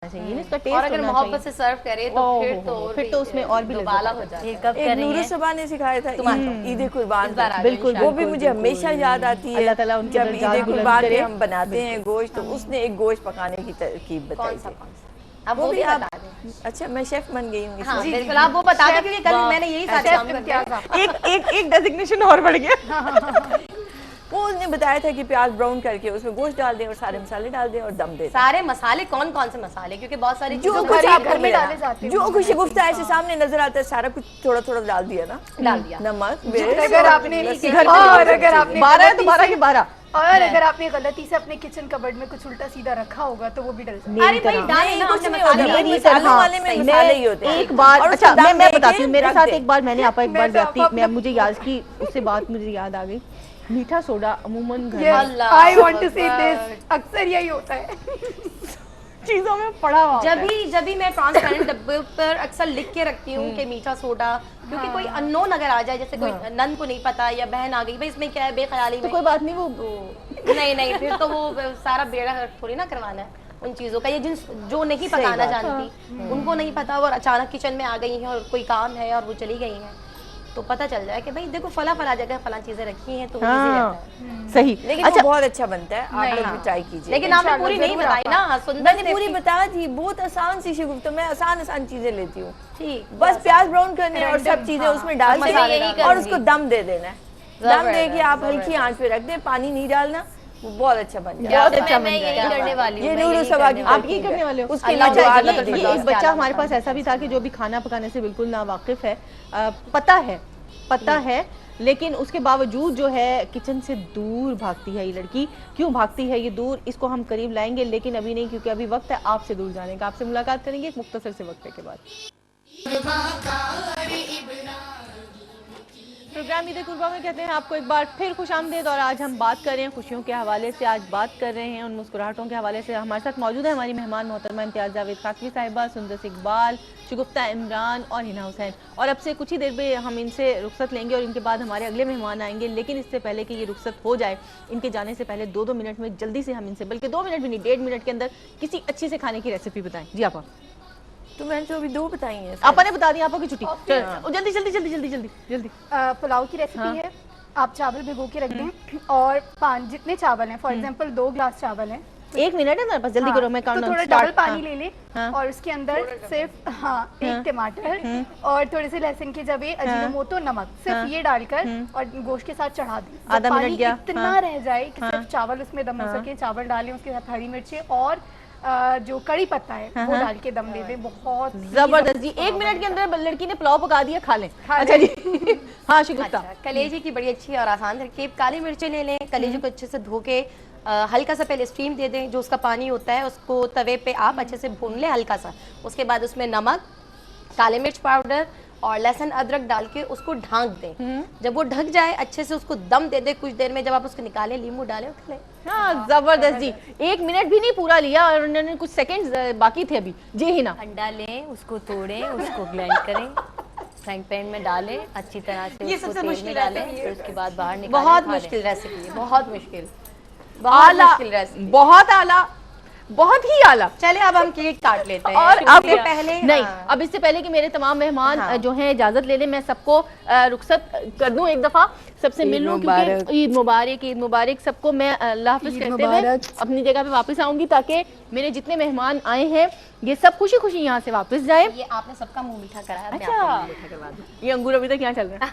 चाहिए इसका टेस्ट और अगर मोहब्बत से सर्व करे तो फिर तो उसमें और भी दुबाला हो जाता है। एक नूर सबा ने सिखाया था ईद कुर्बान, बिल्कुल वो भी मुझे हमेशा याद आती है। अल्लाह ताला उनके जब ईद कुर्बान पे हम बनाते हैं गोश्त, तो हाँ। उसने एक गोश्त पकाने की तरकीब बताई थी। अब वो भी बता दें। अच्छा, मैं शेफ बन गई हूँ। हाँ, बिल्कुल आप वो बता दें क्योंकि कल मैंने यही सारे काम किया था। एक डेजिग्नेशन और बढ़ गया। वो उसने बताया था कि प्याज ब्राउन करके उसमें गोश्त डाल दें और सारे मसाले डाल दें और दम दें। सारे मसाले कौन कौन से मसाले, क्योंकि बहुत सारी जो कुछ आप घर में डाले जाते हैं, जो कुछ गुफ्ता ऐसे सामने नजर आता है, सारा कुछ थोड़ा थोड़ा डाल दिया ना, डाल दिया। नमक, अगर आपने अगर आपने 12 है तो 12 के 12। और अगर आपने गलती से अपने किचन कबर्ड में कुछ उल्टा सीधा रखा होगा तो वो भी डल सकता है। अरे भाई डाले ना कुछ हमने नहीं होता, मसाले मेरी तरह वाले में मसाले ही होते हैं। एक बार और अच्छा उसको मैं दम बताती देके हूँ, मेरे रख साथ दे। एक बार मैंने आपा एक बार मैं तो जाती मैं अपने- मुझे याद की उससे बात मुझे याद आ गई। मीठा सोडा अमूमन घर में अल्लाह आई वांट टू से दिस, अक्सर यही होता है। चीजों में पड़ा हुआ जब भी मैं ट्रांसपेरेंट डब्बे पर अक्सर लिख के रखती हूँ कि मीठा सोडा, क्योंकि कोई अननोन अगर आ जाए, जैसे कोई नन को नहीं पता या बहन आ गई, भाई इसमें क्या है, बेख्याली तो में कोई बात नहीं, वो नहीं फिर तो वो सारा बेड़ा थोड़ी ना करवाना है उन चीजों का। ये जो नहीं पकाना जानती उनको नहीं पता और अचानक किचन में आ गई हैं और कोई काम है और वो चली गई हैं, तो पता चल जाए कि भाई देखो फला जगह फला चीजें रखी हैं, तो वो इजी रहता है। सही। लेकिन वो बहुत अच्छा बनता है, आप लोग भी ट्राई कीजिए। लेकिन आपने पूरी नहीं बताई ना, सुंदर मैंने पूरी बता दी, बहुत आसान सी शिगुफ्त, तो मैं आसान चीजें लेती हूँ। ठीक, बस प्याज ब्राउन करने और सब चीजें उसमें डाल दें और उसको दम दे देना है। दम दे के आप हल्की आंच पे रख दें, पानी नहीं डालना, वो बहुत अच्छा बन जाएगा। बहुत अच्छा मैं यही करने वाली हूँ। ये नूर सबा की आप ये करने वाले हो। उसके अच्छा, लिए ये एक बच्चा हमारे पास ऐसा भी था कि जो भी खाना पकाने से बिल्कुल ना वाकिफ है, पता है लेकिन उसके बावजूद जो है किचन से दूर भागती है ये लड़की। क्यों भागती है ये दूर, इसको हम करीब लाएंगे, लेकिन अभी नहीं, क्योंकि अभी वक्त है आपसे दूर जाने का। आपसे मुलाकात करेंगे एक मुख्तसर से वक्त के बाद। प्रोग्राम ईद कुर्बा में कहते हैं आपको एक बार फिर खुशामदीद। और आज हम बात कर रहे हैं खुशियों के हवाले से, आज बात कर रहे हैं उन मुस्कुराहटों के हवाले से। हमारे साथ मौजूद है हमारी मेहमान मोहतरमा इम्तियाज़ जावेद खाकवी साहिबा, सुंदस इकबाल, शुगुफ्ता इमरान और हिना हुसैन। और अब से कुछ ही देर में हम इनसे रुख्सत लेंगे और इनके बाद हमारे अगले मेहमान आएंगे। लेकिन इससे पहले कि ये रुख्सत हो जाए, इनके जाने से पहले 2-2 मिनट में जल्दी से हम इनसे, बल्कि 2 मिनट भी नहीं, 1.5 मिनट के अंदर किसी अच्छी से खाने की रेसिपी बताएं। जी आपा। तो मैंने तो अभी 2 बताई हैं। आपा ने बता दी, आपा की छुट्टी। जल्दी। पुलाव की रेसिपी है। आप चावल भिगो के रख दें और जितने चावल हैं, फॉर एग्जांपल 2 ग्लास चावल हैं, 1 मिनट है मेरे पास, जल्दी करो, मैं काउंट तो थोड़ा डबल पानी ले लें और उसके अंदर सिर्फ एक टमाटर और थोड़े से लहसुन के जबे, अजीनोमोटो, नमक, सिर्फ ये डालकर और गोश्त के साथ चढ़ा दें। आधा मिनट गया, इतना रह जाए कि सिर्फ चावल उसमें दम हो सके, चावल डालें, उसके साथ हरी मिर्चें और जो कड़ी पत्ता है वो डाल के दम दे दें। बहुत जबरदस्त जी। 1 मिनट के अंदर लड़की ने पुलाव पका दिया, खा लें। अच्छा जी। हाँ शुगुफ्ता। कलेजे की बड़ी अच्छी और आसान तरकीब, काली मिर्चें ले लें, कलेजे को अच्छे से धो के हल्का सा पहले स्टीम दे दें। जो उसका पानी होता है उसको तवे पे आप अच्छे से भून लें हल्का सा। उसके बाद उसमें नमक, काले मिर्च पाउडर और लहसुन अदरक डाल के उसको ढांक दें। जब वो ढक जाए अच्छे से उसको दम दे दें कुछ देर में। जब आप उसको निकालें, नींबू डालें और खाएं। हाँ जबरदस्त जी। 1 मिनट भी नहीं पूरा लिया और उन्होंने कुछ सेकंड्स बाकी थे अभी। जी हिना। अंडा लें, उसको तोड़ें, उसको ब्लेंड करें, फ्राइंग पैन में डालें, अच्छी तरह से उसको तेल में डालें, फिर उसके बाद बाहर निकालें। बहुत मुश्किल रेसिपी है, बहुत मुश्किल, बहुत आला, बहुत ही आला। चले अब हम केक काट लेते हैं। और अब पहले नहीं, अब इससे पहले कि मेरे तमाम मेहमान जो हैं इजाजत ले लें, मैं सबको रुखसत कर दूं एक दफा, सबसे मिल लूं, क्योंकि ईद मुबारक सबको। मैं अल्लाह हाफिज कहते हुए अपनी जगह पे वापस आऊंगी, ताकि मेरे जितने मेहमान आए हैं ये सब खुशी खुशी यहाँ से वापस जाए। ये आपने सबका मुंह मीठा कराया। अच्छा, ये अंगूर अभी तक यहाँ चल रहा है।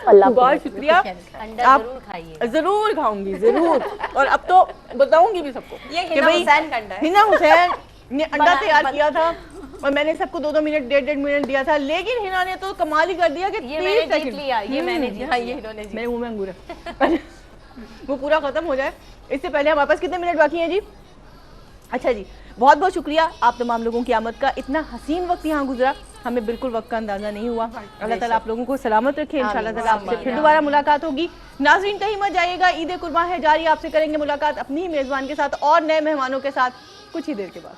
अल्लाह बहुत शुक्रिया। अंडा जरूर खाइए। जरूर खाऊंगी, जरूर। और अब तो बताऊंगी भी सबको। ये हिना हुसैन का अंडा है। हिना हुसैन ने अंडा तैयार किया था और मैंने सबको 2-2 मिनट, 1.5 मिनट दिया था, लेकिन हिना ने तो कमाल ही कर दिया कि ये मैंने जीत लिया, ये मैंने जीत लिया, ये इन्होंने जीत। मेरे मुंह में अंगूर है। वो पूरा खत्म हो जाए इससे पहले हमारे पास कितने मिनट बाकी हैं जी? अच्छा जी, बहुत बहुत शुक्रिया आप तमाम लोगों की आमद का। इतना हसीन वक्त यहाँ गुजरा, हमें बिल्कुल वक्त का अंदाजा नहीं हुआ। अल्लाह ताला आप लोगों को सलामत रखे। इंशाअल्लाह ताला आपसे फिर दोबारा मुलाकात होगी। नाज़रीन कहीं मत जाइएगा, ईद कुर्बान है जारी। आपसे करेंगे मुलाकात अपनी ही मेज़बान के साथ और नए मेहमानों के साथ कुछ ही देर के बाद।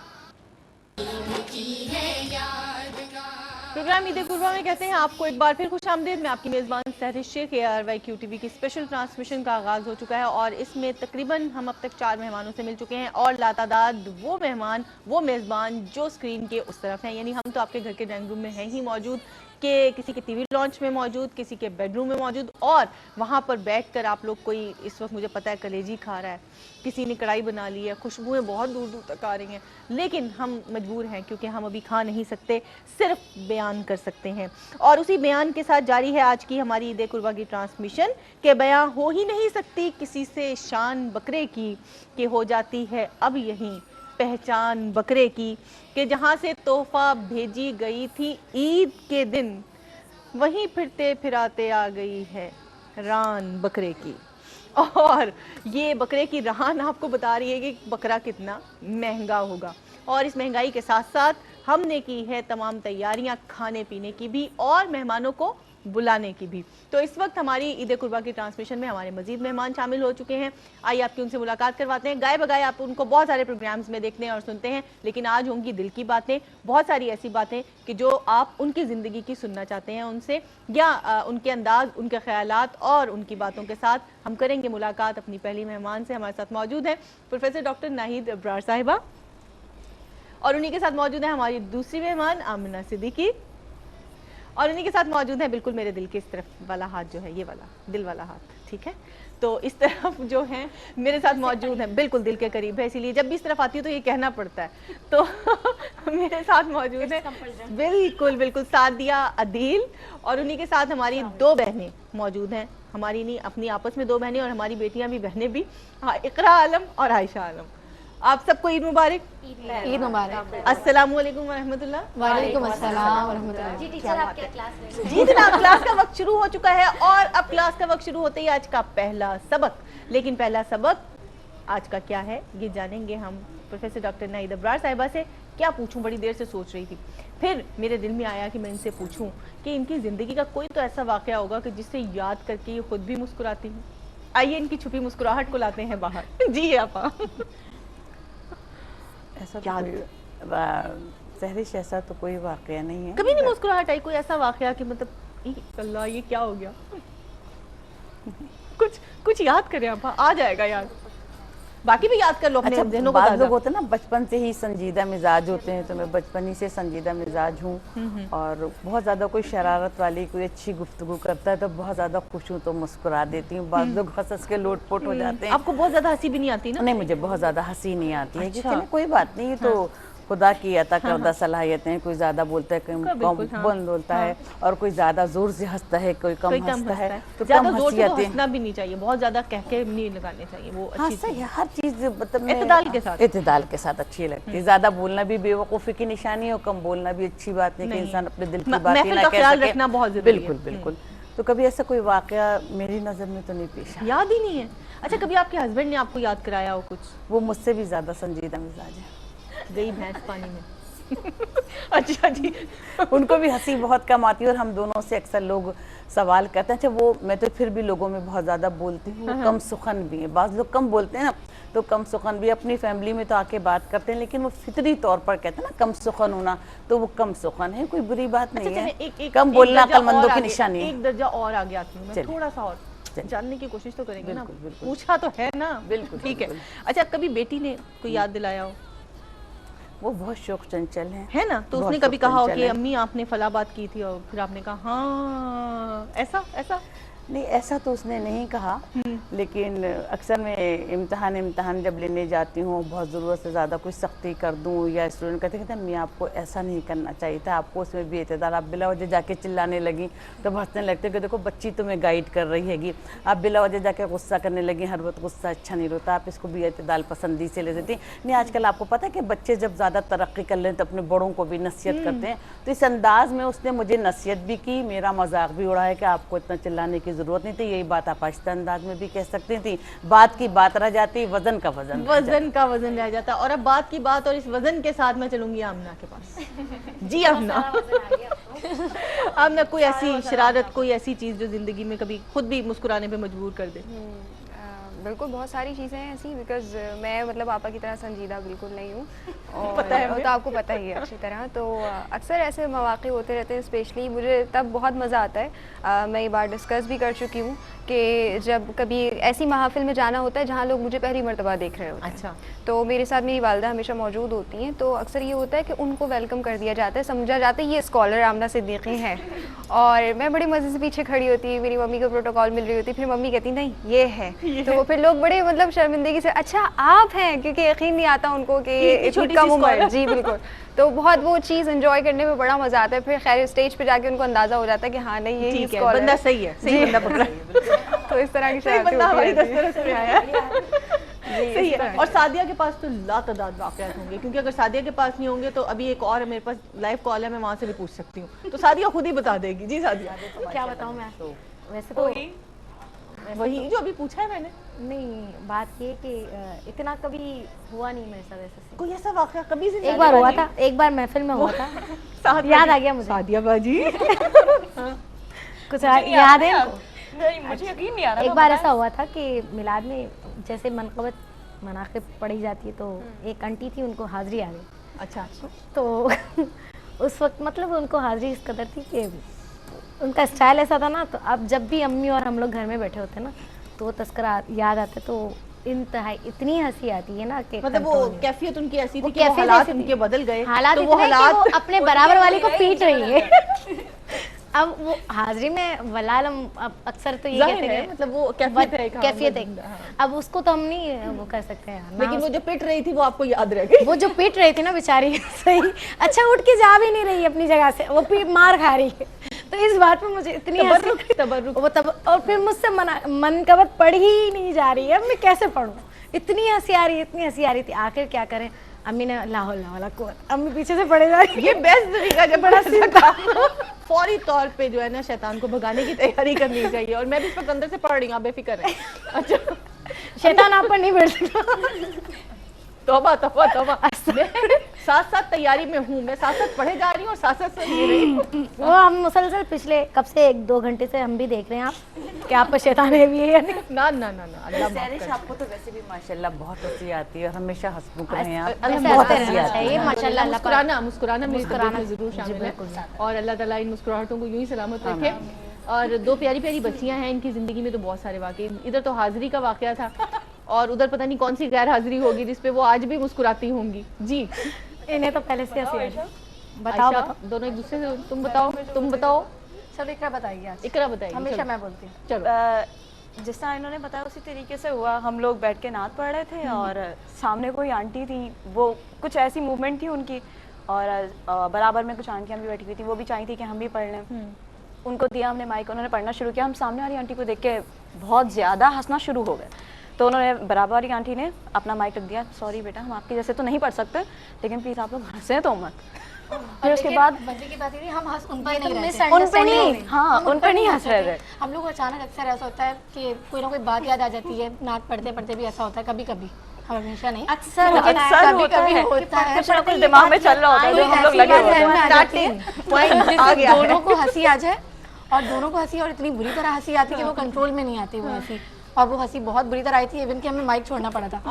प्रोग्राम ईद कुर्बा में कहते हैं आपको एक बार फिर खुशामदीद। मैं आपकी मेज़बान सहरिश शेख। ARYQ TV की स्पेशल ट्रांसमिशन का आगाज़ हो चुका है और इसमें तकरीबन हम अब तक 4 मेहमानों से मिल चुके हैं और लातादाद वो मेहमान, वो मेज़बान जो स्क्रीन के उस तरफ हैं, यानी हम तो आपके घर के ड्राइंग रूम में हैं ही मौजूद, कि किसी के टीवी लॉन्च में मौजूद, किसी के बेडरूम में मौजूद, और वहाँ पर बैठकर आप लोग, कोई इस वक्त मुझे पता है कलेजी खा रहा है, किसी ने कढ़ाई बना ली है, खुशबुएं बहुत दूर दूर तक आ रही हैं, लेकिन हम मजबूर हैं क्योंकि हम अभी खा नहीं सकते, सिर्फ बयान कर सकते हैं। और उसी बयान के साथ जारी है आज की हमारी ईद कुर्बा की ट्रांसमिशन के बयान हो ही नहीं सकती किसी से शान बकरे की, कि हो जाती है अब यहीं पहचान बकरे की, कि जहाँ से तोहफा भेजी गई थी ईद के दिन, वहीं फिरते फिराते आ गई है रान बकरे की। और ये बकरे की रान आपको बता रही है कि बकरा कितना महंगा होगा, और इस महंगाई के साथ साथ हमने की है तमाम तैयारियां खाने पीने की भी और मेहमानों को बुलाने की भी। तो इस वक्त हमारी ईद कुर्बा की ट्रांसमिशन में हमारे मजीद मेहमान शामिल हो चुके हैं। आइए आपकी उनसे मुलाकात करवाते हैं। गाए बगाए आप उनको बहुत सारे प्रोग्राम्स में देखते हैं और सुनते हैं, लेकिन आज होंगी दिल की बातें, बहुत सारी ऐसी बातें कि जो आप उनकी ज़िंदगी की सुनना चाहते हैं उनसे, या उनके अंदाज, उनके ख्यालात और उनकी बातों के साथ हम करेंगे मुलाकात अपनी पहली मेहमान से। हमारे साथ मौजूद हैं प्रोफेसर डॉक्टर नाहिद अब्रार साहिबा, और उन्हीं के साथ मौजूद है हमारी दूसरी मेहमान आमिना सिद्दीकी, और उन्हीं के साथ मौजूद है बिल्कुल मेरे दिल के इस तरफ वाला हाथ जो है, ये वाला दिल वाला हाथ, ठीक है, तो इस तरफ जो है मेरे साथ मौजूद है, बिल्कुल दिल के करीब है, इसीलिए जब भी इस तरफ आती है तो ये कहना पड़ता है। तो मेरे साथ मौजूद है बिल्कुल बिल्कुल सादिया अदील, और उन्हीं के साथ हमारी 2 बहनें मौजूद हैं, हमारी नहीं अपनी आपस में 2 बहनें और हमारी बेटियां भी, बहनें भी, हाँ, इकरा आलम और आयशा आलम। आप सबको ईद मुबारक। ईद मुबारक। अस्सलाम वालेकुम वरहमतुल्लाह। वालेकुम अस्सलाम वरहमतुल्लाह। जी जनाब, क्लास का वक्त शुरू हो चुका है और अब क्लास का वक्त शुरू होते ही आज का पहला सबक, लेकिन पहला सबक आज का क्या है ये जानेंगे हम प्रोफेसर डॉक्टर नाहिद अब्रार साहिबा से। क्या पूछूं, बड़ी देर से सोच रही थी, फिर मेरे दिल में आया कि मैं इनसे पूछूं कि इनकी ज़िंदगी का कोई तो ऐसा वाक़या होगा कि जिससे याद करके ये खुद भी मुस्कुराती हैं। आइए इनकी छुपी मुस्कुराहट को लाते हैं बाहर। जी आपा। ऐसा क्या सहरिश, ऐसा तो कोई वाकया नहीं है। कभी नहीं मुस्कुराहट आई, कोई ऐसा वाकया कि मतलब अल्लाह ये क्या हो गया? कुछ याद करें आप, आ जाएगा याद, बाकी भी याद कर लो अपने ज़हनों को। बाद लोग होते हैं ना बचपन से ही संजीदा मिजाज होते हैं, तो मैं बचपन ही से संजीदा मिजाज हूँ, और बहुत ज़्यादा कोई शरारत वाली कोई अच्छी गुफ्तगू करता है तो बहुत ज़्यादा खुश हूँ तो मुस्कुरा देती हूँ। बाद लोग हंस के लोटपोट हो जाते हैं। आपको बहुत ज़्यादा हंसी भी नहीं आती ना? नहीं, मुझे बहुत ज़्यादा हंसी नहीं आती है। चलिए कोई बात नहीं, तो खुदा की अता करदा सलाहियतें हैं, कोई ज्यादा बोलता है, कोई कम बंद बोलता है, और कोई ज्यादा जोर से हंसता है, कोई कम हंसता है, तो ज्यादा जोर से हंसना भी नहीं चाहिए, बहुत ज्यादा कह के नहीं लगाने चाहिए, वो अच्छी सही है। हर चीज मतलब इत्तेदाल के साथ अच्छी लगती है। ज्यादा बोलना भी बेवकूफी की निशानी है और कम बोलना भी अच्छी बात नहीं कि इंसान अपने दिल की बात ही ना कह सके। रखना बहुत जरूरी है। बिल्कुल बिल्कुल। तो कभी ऐसा कोई वाकया मेरी नजर में तो नहीं पेश आया, याद ही नहीं है। अच्छा, कभी आपके हस्बैंड ने आपको याद कराया हो कुछ? वो मुझसे भी ज्यादा संजीदा मिजाज है। गई भैंस पानी में। अच्छा जी। उनको भी हंसी बहुत कम आती है और हम दोनों से अक्सर लोग सवाल करते हैं। अच्छा, वो मैं तो फिर भी लोगों में बहुत ज़्यादा बोलती हूँ, कम सुखन भी है। बाज़ लोग कम बोलते हैं ना, तो कम सुखन भी अपनी फैमिली में तो आके बात करते हैं, लेकिन वो फितरी तौर पर कहते हैं ना कम सुखन होना, तो वो कम सुखन है, कोई बुरी बात नहीं है। कम बोलना अक्लमंदों की निशानी है। एक दर्जा और आगे आती हूँ मैं, थोड़ा सा और जानने की कोशिश तो करेंगे ना, पूछा तो है ना। बिल्कुल ठीक है। अच्छा, कभी बेटी ने कोई याद दिलाया हो? वो बहुत शौक चंचल है ना, तो उसने कभी कहा हो कि अम्मी आपने फला बात की थी, और फिर आपने कहा हाँ, ऐसा नहीं, ऐसा तो उसने नहीं कहा, लेकिन अक्सर मैं इम्तहान जब लेने जाती हूँ, बहुत ज़रूरत से ज़्यादा कुछ सख्ती कर दूँ, या स्टूडेंट कहते मैं आपको ऐसा नहीं करना चाहिए था, आपको उसमें भी एतदाल, आप बिला वजह जाके चिल्लाने लगी तो हंसने लगते कि देखो बच्ची तुम्हें गाइड कर रही हैगी, आप बिला वजह जाके गुस्सा करने लगी, हर वक्त गुस्सा अच्छा नहीं होता, आप इसको भी एतदाल पसंदी से ले देती। नहीं, आजकल आपको पता है कि बच्चे जब ज़्यादा तरक्की कर लें तो अपने बड़ों को भी नसीहत करते हैं, तो इस अंदाज में उसने मुझे नसीहत भी की, मेरा मजाक भी उड़ाया कि आपको इतना चिल्लाने की जरूरत नहीं थी। यही बात आप आहिस्ता अंदाज में भी कह सकती थी, बात की बात रह जाती, वजन का वजन रह जाता। और अब बात की बात और इस वजन के साथ मैं चलूंगी आमना के पास। जी आमना, कोई ऐसी शरारत, कोई ऐसी चीज जो जिंदगी में कभी खुद भी मुस्कुराने पे मजबूर कर दे? बिल्कुल बहुत सारी चीज़ें हैं ऐसी, बिकॉज मैं मतलब पापा की तरह संजीदा बिल्कुल नहीं हूँ और पता है वो तो आपको पता ही है अच्छी तरह। तो अक्सर ऐसे मौक़े होते रहते हैं, स्पेशली मुझे तब बहुत मज़ा आता है। मैं ये बात डिस्कस भी कर चुकी हूँ कि जब कभी ऐसी महफिल में जाना होता है जहाँ लोग मुझे पहली मर्तबा देख रहे होते हैं, अच्छा, तो मेरे साथ मेरी वालिदा हमेशा मौजूद होती हैं, तो अक्सर ये होता है कि उनको वेलकम कर दिया जाता है, समझा जाता है ये स्कॉलर आमना सिद्दीकी है, और मैं बड़े मज़े से पीछे खड़ी होती, मेरी मम्मी को प्रोटोकॉल मिल रही होती, फिर मम्मी कहती नहीं ये है, तो फिर लोग बड़े मतलब शर्मिंदगी से अच्छा आप हैं, क्योंकि यकीन नहीं आता उनको कि इतनी कम उम्र। जी बिल्कुल, तो बहुत वो चीज़ एंजॉय करने में बड़ा मज़ा आता है। फिर खैर स्टेज पे जाके उनको अंदाज़ा हो जाता है कि हाँ नहीं ये ठीक है, बंदा सही है, सही बंदा पकड़ा है। तो इस तरह की सही बंदा हमारी दस्तरस में आया है। सही है। और सादिया के पास तो लातादाद वाक़यात होंगे, क्योंकि अगर सादिया के पास नहीं होंगे तो अभी एक और मेरे पास लाइव कॉल है, मैं वहाँ से भी पूछ सकती हूँ, तो सादिया खुद ही बता देगी। जी सादिया, क्या बताऊँ मैं? वैसे तो वही जो अभी पूछा है मैंने। नहीं, बात ये कि इतना कभी हुआ नहीं मेरे साथ ऐसा। कोई ऐसा वाक़या कभी से एक बार हुआ था, एक बार महफिल में हुआ था, याद आ गया मुझे। सादिया बाजी कुछ याद है? मुझे यकीन नहीं आ रहा। एक बार ऐसा हुआ था कि मिलाद में जैसे मनक़बत मनाक़िब पढ़ी जाती है, तो एक आंटी थी, उनको हाज़री आ गई। अच्छा, तो उस वक्त मतलब उनको हाज़री इस कदर थी कि उनका स्टाइल ऐसा था ना, तो अब जब भी अम्मी और हम लोग घर में बैठे होते हैं ना, तो वो तस्करा याद आता है, तो इंतहाई इतनी हंसी आती है ना कि मतलब वो कैफियत उनकी ऐसी थी कि कैफियत हालात ऐसी थी। उनके बदल गए, हालात तो इतने वो कि हालात वो अपने बराबर वाली को पीट रही है। अब वो हाजिरी में वलाल हम अब अक्सर तो ये कहते हैं, मतलब वो कैफियत है, कैफियत है। अब उसको तो हम नहीं वो कर सकते हैं, लेकिन वो जो पिट रही थी वो आपको याद रह गई। वो जो पीट रही थी ना बेचारी, सही अच्छा उठ के जा भी नहीं रही अपनी जगह से, वो मार खा रही है। तो इस बात पे मुझे इतनी तबर्रुक वो तब, और फिर मुझसे मनक़बत पढ़ ही नहीं जा रही है, अब मैं कैसे पढ़ूं? इतनी हंसी आ रही है, इतनी हंसी आ रही थी, आखिर क्या करें? अम्मी ने ला हौला वला कुव्वत, अम्मी पीछे से पढ़े जा रही। ये बेस्ट तरीका जब बड़ा सीधा फौरी तौर पे जो है ना शैतान को भगाने की तैयारी करनी चाहिए, और मैं भी इस वक्त अंदर से पढ़ रही हूँ, आप बेफिक्र हैं। अच्छा, शैतान आप पर नहीं बैठ सकता। तौबा तौबा तौबा, साथ साथ तैयारी में हूँ मैं, साथ साथ पढ़े जा रही हूँ और साथ साथ सुन रही हूँ। वो हम मुसलसल पिछले कब से 1-2 घंटे से हम भी देख रहे हैं आप कि आप पर शैतान है भी है या नहीं। ना ना ना ना, अल्लाह माफ करे। आपको तो वैसे भी माशाल्लाह बहुत हंसी आती है और हमेशा हंसमुख रहे हैं आप। बहुत हंसी आती है माशाल्लाह। मुस्कुराना मुस्कुराना मुस्कुराना जरूर शामिल है, और अल्लाह ताला इन मुस्कुराहटों को यूं ही सलामत रखे। और दो प्यारी प्यारी बच्चियां हैं, इनकी ज़िंदगी में तो बहुत सारे वाक़े, इधर तो हाज़िरी का वाक़या था और उधर पता नहीं कौन सी गैर हाज़िरी होगी जिस पे वो आज भी मुस्कुराती होंगी। जी, इन्हें तो पहले से हंसी बताओ बताओ बताओ दोनों एक दूसरे से, तुम बताओ। चलो इकरा बताइए आज। इकरा बताइए। हमेशा मैं बोलती हूँ। चलो, जिस तरह इन्होंने बताया उसी तरीके से हुआ। हम लोग बैठ के नात पढ़ रहे थे और सामने कोई आंटी थी, वो कुछ ऐसी मूवमेंट थी उनकी, और बराबर में कुछ आंटियाँ भी बैठी हुई थी, वो भी चाहती थी कि हम भी पढ़ लें। उनको दिया हमने माइक, उन्होंने पढ़ना शुरू किया। हम सामने वाली आंटी को देख के बहुत ज़्यादा हंसना शुरू हो गए, तो उन्होंने बराबर वाली आंटी ने अपना माइक रख दिया, सॉरी बेटा हम आपके जैसे तो नहीं पढ़ सकते, लेकिन प्लीज़ आप लोग हंसें तो मत। फिर उसके बाद मजे की बात ये हम हंस उन पर नहीं उन पर नहीं, हाँ उन पर नहीं हंस रहे थे। हम लोग अचानक अक्सर ऐसा होता है कि कोई ना कोई बात याद आ जाती है, नात पढ़ते पढ़ते भी ऐसा होता है, कभी कभी, हमेशा नहीं, अक्सर अक्सर कभी होता कभी है, होता है। कुछ ना कुछ दिमाग में चल रहा होता है जो हम लोग लगे होते हैं। हैं, दोनों को हंसी आ जाए, और दोनों को हंसी, और इतनी बुरी तरह हंसी आती कि वो कंट्रोल में नहीं आती वो हंसी, और वो हंसी बहुत बुरी तरह आई थी, इवन कि हमें माइक छोड़ना पड़ा था।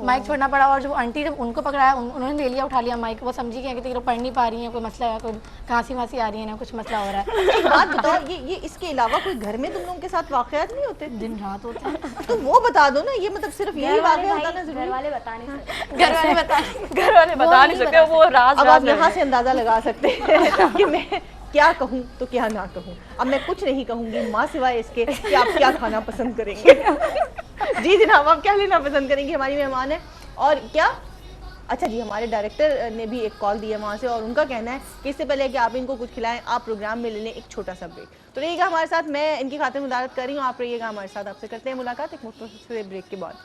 माइक छोड़ना पड़ा, और जो आंटी जब उनको पकड़ाया उन्होंने ले लिया, उठा लिया माइक, वो समझी कि तेरे पढ़ नहीं पा रही है, कोई मसला है, कोई खांसी वांसी आ रही है ना, कुछ मसला हो रहा है। एक बात बताओ, ये इसके अलावा कोई घर में तुम लोगों के साथ वाक़यात नहीं होते? दिन रात होता है। तो वो बता दो ना, ये मतलब सिर्फ यही वाक़या होता ना घर जरूरी? वाले बता नहीं सकते। घर वाले बता नहीं सकते, वो राज अब आप यहाँ से अंदाजा लगा सकते हैं कि मैं क्या कहूँ तो क्या ना कहूँ। अब मैं कुछ नहीं कहूँगी माँ सिवाय इसके कि आप क्या खाना पसंद करेंगे। जी जनाब, आप क्या लेना पसंद करेंगे? हमारी मेहमान है। और क्या, अच्छा जी, हमारे डायरेक्टर ने भी एक कॉल दिया वहाँ से, और उनका कहना है कि इससे पहले कि आप इनको कुछ खिलाएं, आप प्रोग्राम में ले लें एक छोटा सा ब्रेक। तो रहिएगा हमारे साथ, मैं इनकी खातिर मुदारत कर रही हूँ, आप रहिएगा हमारे साथ। आपसे करते हैं मुलाकात एक मुख्तसर ब्रेक के बाद।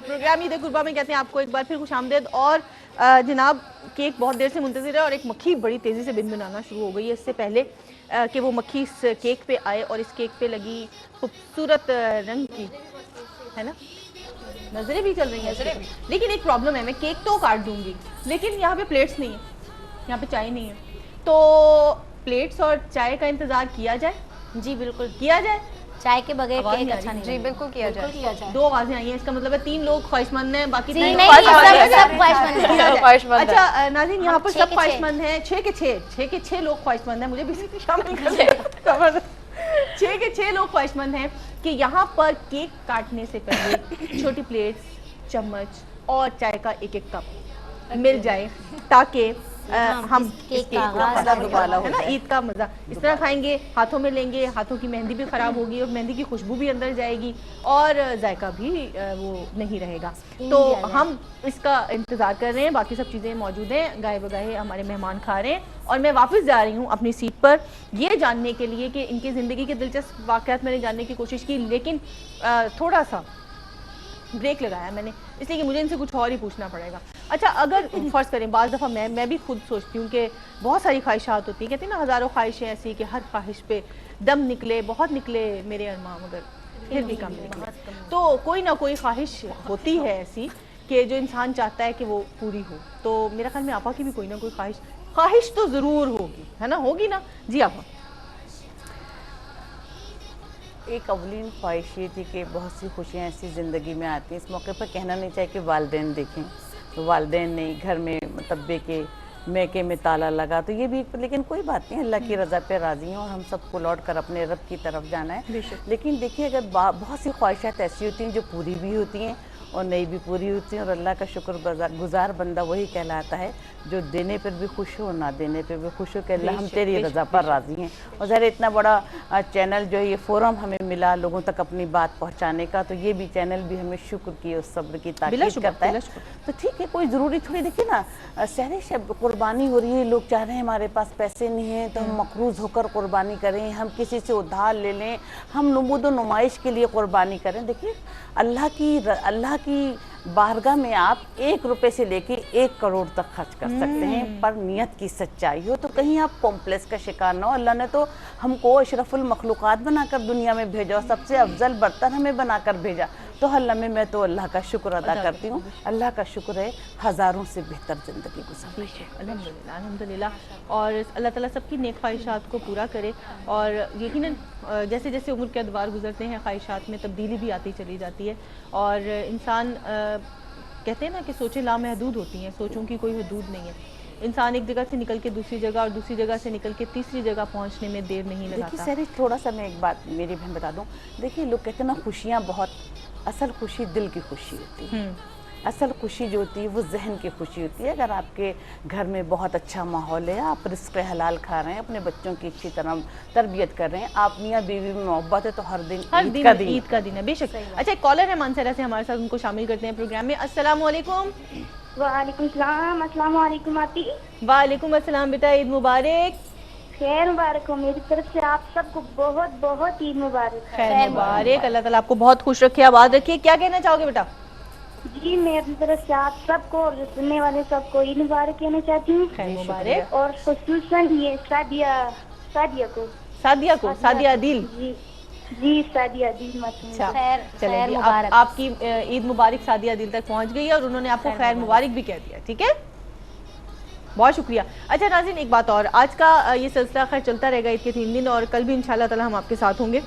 प्रोग्राम ईद कुर्बा में कहते हैं आपको एक बार फिर खुशामदीद। और जनाब, केक बहुत देर से मुंतज़िर है, और एक मक्खी बड़ी तेज़ी से बिनबिनाना शुरू हो गई है। इससे पहले कि वो मक्खी इस केक पे आए, और इस केक पे लगी खूबसूरत रंग की, है ना, नजरें भी चल रही हैं। लेकिन एक प्रॉब्लम है, मैं केक तो काट दूंगी, लेकिन यहाँ पे प्लेट्स नहीं है, यहाँ पे चाय नहीं है। तो प्लेट्स और चाय का इंतज़ार किया जाए? जी बिल्कुल किया जाए। चाय के बगैर आवाज़ केक नहीं आ अच्छा रही। नहीं जी लगेगा। बिल्कुल किया जाए। किया जाए। 2 आवाज़ें आई हैं, इसका मतलब है 3 लोग ख्वाहिशमंद हैं, बाकी जी, 3 नहीं, सब ख्वाहिशमंद किया है। जाए। ख्वाहिशमंद है। अच्छा नाज़रीन, यहाँ पर 6 सब के 6 ख्वाहिशमंद हैं, 6 के 6 लोग ख्वाहिशमंद हैं, मुझे भी शामिल कर लें। 6 के 6 लोग ख्वाहिशमंद हैं कि यहाँ पर केक काटने से पहले छोटी प्लेट्स, चम्मच और चाय का एक कप मिल जाए, ताकि हम इस केक इस केक को का आगाज़ मज़ा करें। दुबाला है ना, ईद का मज़ा इस तरह खाएंगे, हाथों में लेंगे, हाथों की मेहंदी भी ख़राब होगी और मेहंदी की खुशबू भी अंदर जाएगी और जायका भी वो नहीं रहेगा। तो हम इसका इंतज़ार कर रहे हैं, बाकी सब चीज़ें मौजूद हैं, गाए बगाए हमारे मेहमान खा रहे हैं और मैं वापस जा रही हूँ अपनी सीट पर, ये जानने के लिए कि इनकी ज़िंदगी के दिलचस्प वाक़यात मैंने जानने की कोशिश की, लेकिन थोड़ा सा ब्रेक लगाया मैंने, इसलिए कि मुझे इनसे कुछ और ही पूछना पड़ेगा। अच्छा, अगर फ़र्ज़ करें, बाज़ दफ़ा मैं भी खुद सोचती हूँ कि बहुत सारी ख्वाहिशात होती हैं, कहते हैं ना हज़ारों ख्वाहिशें ऐसी कि हर ख्वाहिश पे दम निकले, बहुत निकले मेरे अरमां मगर फिर भी कम निकले। तो कोई ना कोई ख्वाहिश होती है ऐसी कि जो इंसान चाहता है कि वो पूरी हो। तो मेरा ख्याल में आपा की भी कोई ना कोई ख्वाहिश तो ज़रूर होगी, है ना, होगी ना जी आपा? एक अवलीन ख्वाहिश ये थी कि बहुत सी खुशियाँ ऐसी ज़िंदगी में आती हैं, इस मौके पर कहना नहीं चाहिए कि वालिदैन देखें, तो वालिदैन नहीं, घर में तब्बे के मैके में ताला लगा, तो ये भी, लेकिन कोई बात नहीं, अल्लाह की रज़ा पे राज़ी हैं और हम सबको लौट कर अपने रब की तरफ जाना है। लेकिन देखिए, अगर बहुत सी ख्वाहिशात ऐसी होती हैं जो पूरी भी होती हैं और नहीं भी पूरी होती हैं, और अल्लाह का शुक्रगुज़ार बंदा वही कहलाता है जो देने पर भी खुश हो, ना देने पर भी खुश हो, कि अल्लाह हम तेरी रज़ा पर राज़ी हैं। और ज़रा इतना बड़ा चैनल जो है, ये फोरम हमें मिला लोगों तक अपनी बात पहुंचाने का, तो ये भी चैनल भी हमें शुक्र की और सब्र की ताकीद करता है। तो ठीक है, कोई ज़रूरी थोड़ी, देखिए ना, सहरे शब कुर्बानी हो रही है, लोग चाह रहे हैं हमारे पास पैसे नहीं हैं तो हम मकरूज़ होकर कुर्बानी करें, हम किसी से उधार ले लें, हम नमूद नुमाइश के लिए कुर्बानी करें। देखिए, अल्लाह की बारगाह में आप 1 रुपए से लेके 1 करोड़ तक खर्च कर सकते हैं, पर नियत की सच्चाई हो तो कहीं आप कॉम्प्लेक्स का शिकार ना हो। अल्लाह ने तो हमको अशरफुल मखलूक़ात बनाकर दुनिया में भेजा, सबसे अफजल बर्तन हमें बनाकर भेजा, तो अल्लाह में मैं तो अल्लाह का शुक्र अदा करती हूँ। अल्लाह का शुक्र है, हज़ारों से बेहतर ज़िंदगी गुज़र रही है, अल्हम्दुलिल्लाह अल्हम्दुलिल्लाह। और अल्लाह ताला सबकी नेक ख्वाहिशात को पूरा करे, और यकीनन जैसे जैसे उम्र के अदवार गुजरते हैं, ख्वाहिशात में तब्दीली भी आती चली जाती है, और इंसान कहते हैं ना कि सोचें लामहदूद होती हैं, सोचों की कोई हदूद नहीं है। इंसान एक जगह से निकल के दूसरी जगह और दूसरी जगह से निकल के तीसरी जगह पहुंचने में देर नहीं लगाता। देखिए सर, थोड़ा सा मैं एक बात मेरी बहन बता दूं, देखिए लोग कहते हैं ना खुशियाँ बहुत, असल खुशी दिल की खुशी होती है, असल खुशी जो होती है वो जहन की खुशी होती है। अगर आपके घर में बहुत अच्छा माहौल है, आप रिस्क हलाल खा रहे हैं, अपने बच्चों की अच्छी तरह तरबियत कर रहे हैं, आप मियाँ बीवी में मोहब्बत है, तो हर दिन ईद का दिन है बेशक। अच्छा, एक कॉलर है मानसरा से हमारे साथ, उनको शामिल करते हैं प्रोग्राम में। अस्सलाम वालेकुम। वालेकुम सलाम। अस्सलाम वालेकुम आती। वालेकुम अस्सलाम बेटा, ईद मुबारक। खैर मुबारक हो मेरी तरफ से, आप सबको बहुत बहुत ईद मुबारक। खैर मुबारक, अल्लाह ताला आपको बहुत खुश रखे, आबाद रखिए। क्या कहना चाहोगे बेटा? जी, मैं अपनी तरफ से आप सबको और जो सुनने वाले सबको ईद मुबारक कहना चाहती हूँ। खैर मुबारक। और खुसूसन ये सादिया को सादिया दिल। जी सादिया दिल मासूम। चलेगी, आपकी ईद मुबारक सादिया दिल तक पहुँच गई है और उन्होंने आपको खैर मुबारक भी कह दिया, ठीक है, बहुत शुक्रिया। अच्छा नाज़रीन, एक बात और, आज का ये सिलसिला खैर चलता रहेगा ईद के 3 दिन, और कल भी इंशाल्लाह ताला हम आपके साथ होंगे।